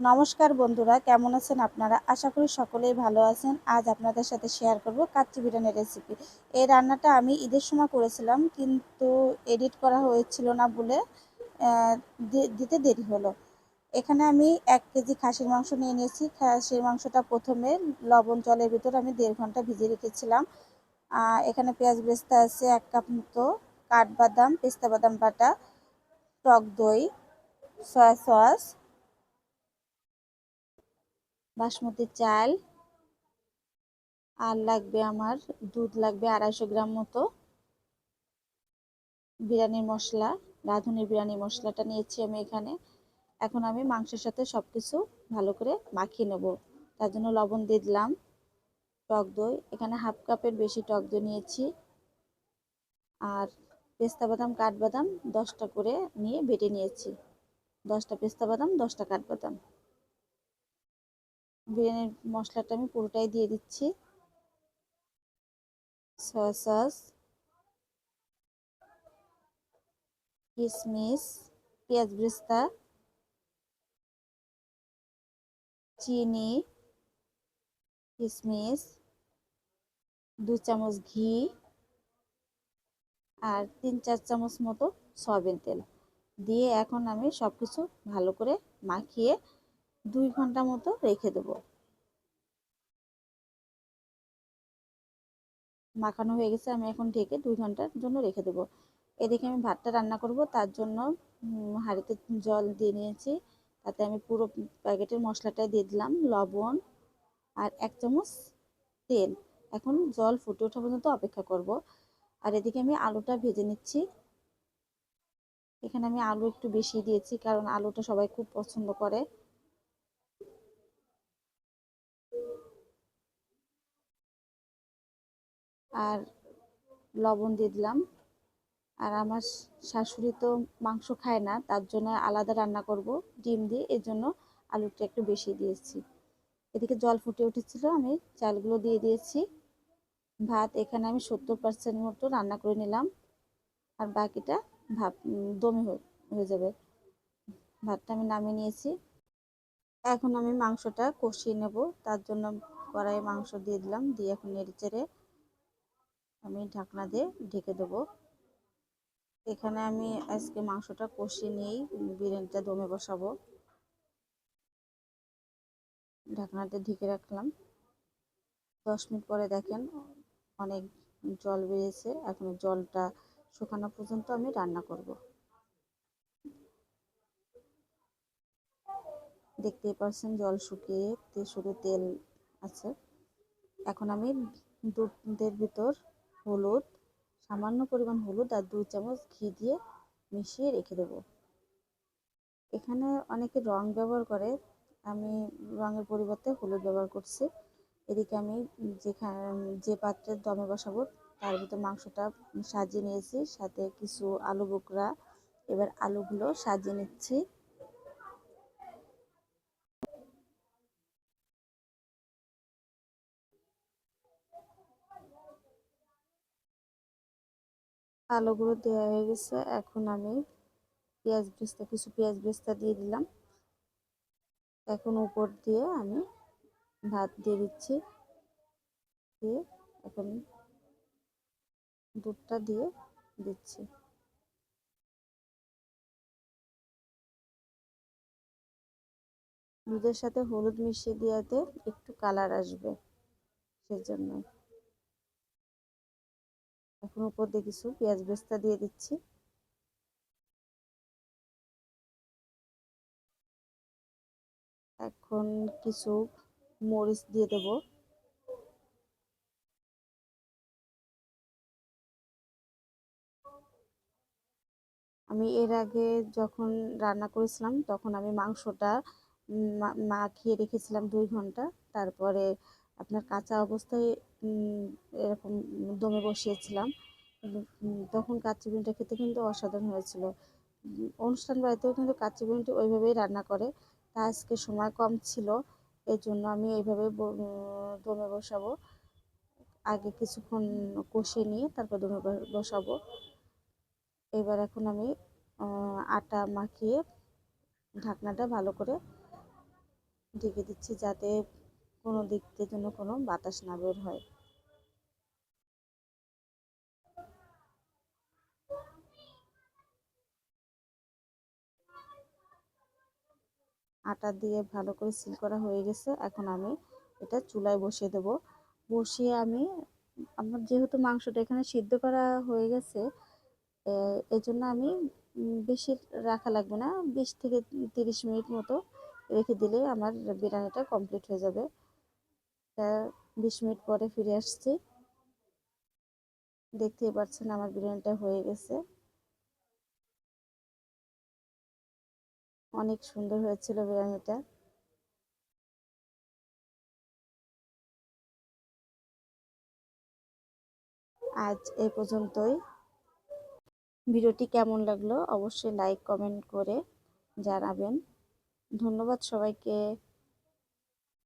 নমস্কার বন্ধুরা, কেমন আছেন আপনারা? আশা করি সকলেই ভালো আছেন। আজ আপনাদের সাথে শেয়ার করব কাচ্চি বিরিয়ানির রেসিপি। এই রান্নাটা আমি ঈদের সময় করেছিলাম, কিন্তু এডিট করা হয়েছিল না বলে দিতে দেরি হলো। এখানে আমি 1 কেজি খাসির মাংস নিয়ে নিয়েছি। খাসির মাংসটা প্রথমে লবণ জলের ভিতর আমি 1.5 ঘন্টা ভিজিয়ে রেখেছিলাম। এখানে পেঁয়াজ বেরেস্তা আছে 1 কাপ মতো, কাঠবাদাম পেস্তা বাদাম বাটা, টক দই, সয়া সস, বাসমতি চাল, আর লাগবে আমার দুধ লাগবে 250 গ্রাম মতো, বিরিয়ানির মশলা, রাঁধুনি বিরিয়ানি মশলাটা নিয়েছি আমি এখানে। এখন আমি মাংসের সাথে সবকিছু ভালো করে মাখিয়ে নেব। তার জন্য লবণ দিয়ে দিলাম, টক দই এখানে 1/2 কাপের বেশি টক দই নিয়েছি, আর পেস্তা বাদাম কাঠবাদাম 10টা করে নিয়ে বেটে নিয়েছি। 10টা পেস্তা বাদাম 10টা কাঠবাদাম। বিরিয়ানির মশলাটা আমি পুরোটাই দিয়ে দিচ্ছি। সয়া সস, কিশমিশ, পেঁয়াজ বেরেস্তা, চিনি, কিশমিশ, 2 চামচ ঘি, আর 3-4 চামচ মতো সয়াবিন তেল দিয়ে এখন আমি সবকিছু ভালো করে মাখিয়ে 2 ঘন্টা মতো রেখে দেবো। মাখানো হয়ে গেছে, আমি এখন ঢেকে 2 ঘন্টার জন্য রেখে দেবো। এদিকে আমি ভাতটা রান্না করব, তার জন্য হাঁড়িতে জল দিয়ে নিয়েছি। তাতে আমি পুরো প্যাকেটের মশলাটাই দিয়ে দিলাম, লবণ আর 1 চামচ তেল। এখন জল ফুটে ওঠা পর্যন্ত অপেক্ষা করব। আর এদিকে আমি আলুটা ভেজে নিচ্ছি। এখানে আমি আলু একটু বেশি দিয়েছি, কারণ আলুটা সবাই খুব পছন্দ করে। আর লবণ দিয়ে দিলাম। আর আমার শাশুড়ি তো মাংস খায় না, তার জন্য আলাদা রান্না করব ডিম দিয়ে, এর জন্য আলুটা একটু বেশি দিয়েছি। এদিকে জল ফুটে উঠেছিল, আমি চালগুলো দিয়ে দিয়েছি। ভাত এখানে আমি 70% মতো রান্না করে নিলাম, আর বাকিটা ভাত দমে হয়ে যাবে। ভাতটা আমি নামিয়ে নিয়েছি। এখন আমি মাংসটা কষিয়ে নেব, তার জন্য কড়াইয়ে মাংস দিয়ে দিলাম, দিয়ে এখন নেড়েচেড়ে আমি ঢাকনা দিয়ে ঢেকে দেবো। এখানে আমি আজকে মাংসটা কষিয়ে নিয়েই বিরিয়ানিটা দমে বসাবো। ঢাকনাটা ঢেকে রাখলাম। 10 মিনিট পরে দেখেন অনেক জল বেরিয়েছে। এখন জলটা শুকানো পর্যন্ত আমি রান্না করব। দেখতেই পাচ্ছেন জল শুকিয়ে শুধু তেল আছে। এখন আমি দুধের ভিতর হলুদ, সামান্য পরিমাণ হলুদ আর 2 চামচ ঘি দিয়ে মিশিয়ে রেখে দেবো। এখানে অনেকে রং ব্যবহার করে, আমি রঙের পরিবর্তে হলুদ ব্যবহার করছি। এদিকে আমি যে পাত্রে দমে বসাবো তার ভিতর মাংসটা সাজিয়ে নিয়েছি, সাথে কিছু আলু বোখরা। এবার আলুগুলো সাজিয়ে নিচ্ছি। আলুগুলো দেওয়া হয়ে গেছে, এখন আমি কিছু পেঁয়াজ বেরেস্তা দিয়ে দিলাম। এখন উপর দিয়ে আমি ভাত দিয়ে দিচ্ছি, দিয়ে এখন দুধটা দিয়ে দিচ্ছি। দুধের সাথে হলুদ মিশিয়ে দেওয়াতে একটু কালার আসবে, সেজন্য। এখন উপর দিয়ে কিছু পেঁয়াজ বেরেস্তা দিয়ে দিচ্ছি। এখন কিছু মরিচ দিয়ে দেব। আমি এর আগে যখন রান্না করেছিলাম তখন আমি মাংসটা মাখিয়ে রেখেছিলাম 2 ঘন্টা। তারপরে আপনার কাঁচা অবস্থায় এরকম দমে বসিয়েছিলাম। তখন কাচ্চি বিরিয়ানিটা খেতে কিন্তু অসাধারণ হয়েছিল। অনুষ্ঠান বাড়িতেও কিন্তু কাচ্চি বিরিয়ানিটা ওইভাবেই রান্না করে। তা আজকে সময় কম ছিল, এর জন্য আমি এইভাবে দমে বসাবো। আগে কিছুক্ষণ কষিয়ে নিয়ে তারপর দমে বসাবো। এবার এখন আমি আটা মাখিয়ে ঢাকনাটা ভালো করে ঢেকে দিচ্ছি যাতে কোনো দিক থেকে যেন কোনো বাতাস না বের হয়। আটা দিয়ে ভালো করে সিল করা হয়ে গেছে। এখন আমি এটা চুলায় বসিয়ে দেব। বসিয়ে আমি আমার যেহেতু মাংসটা এখানে সিদ্ধ করা হয়ে গেছে, এজন্য আমি বেশি রাখা লাগবে না, 20 থেকে 30 মিনিট মতো রেখে দিলে আমার বিরিয়ানিটা কমপ্লিট হয়ে যাবে। 20 মিনিট পরে ফিরে আসছি। দেখতেই পাচ্ছেন আমার বিরিয়ানিটা হয়ে গেছে। অনেক সুন্দর হয়েছিল বিরিয়ানিটা। আজ এই পর্যন্তই। ভিডিওটি কেমন লাগলো অবশ্যই লাইক কমেন্ট করে জানাবেন। ধন্যবাদ সবাইকে।